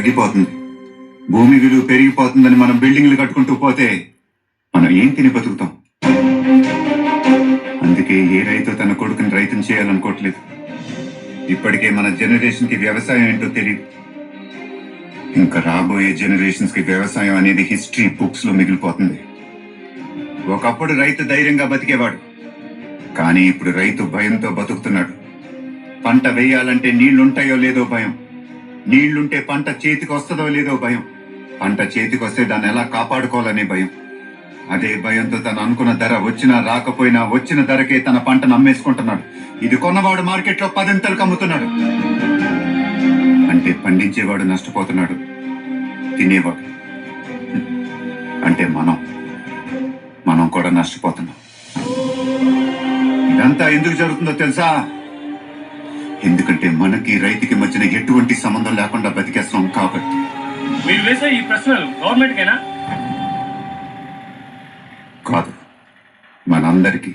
తగ్గిపోతుంది, భూమి విలువ పెరిగిపోతుందని మనం బిల్డింగ్లు కట్టుకుంటూ పోతే మనం ఏం తిని బతుకుతాం? అందుకే ఏ రైతు తన కొడుకుని రైతుని చేయాలనుకోవట్లేదు. ఇప్పటికే మన జనరేషన్ కి వ్యవసాయం ఏంటో తెలియదు. ఇంకా రాబోయే జనరేషన్స్ కి వ్యవసాయం అనేది హిస్టరీ బుక్స్ లో మిగిలిపోతుంది. ఒకప్పుడు రైతు ధైర్యంగా బతికేవాడు, కానీ ఇప్పుడు రైతు భయంతో బతుకుతున్నాడు. పంట వేయాలంటే నీళ్లుంటాయో లేదో భయం, నీళ్లుంటే పంట చేతికి వస్తుందో లేదో భయం, పంట చేతికి వస్తే దాన్ని ఎలా కాపాడుకోవాలనే భయం. అదే భయంతో తను అనుకున్న ధర వచ్చినా రాకపోయినా వచ్చిన ధరకే తన పంటను అమ్మేసుకుంటున్నాడు. ఇది కొన్నవాడు మార్కెట్లో 10 అమ్ముతున్నాడు. అంటే పండించేవాడు నష్టపోతున్నాడు, తినేవాడు అంటే మనం కూడా నష్టపోతున్నాం. ఇదంతా ఎందుకు జరుగుతుందో తెలుసా? ఎందుకంటే మనకి రైతుకి మధ్యన ఎటువంటి సంబంధం లేకుండా బతికేస్తాం కాబట్టి. మీరు వేసే ఈ ప్రశ్నలు గవర్నమెంట్కేనా? కాదు, మనందరికీ.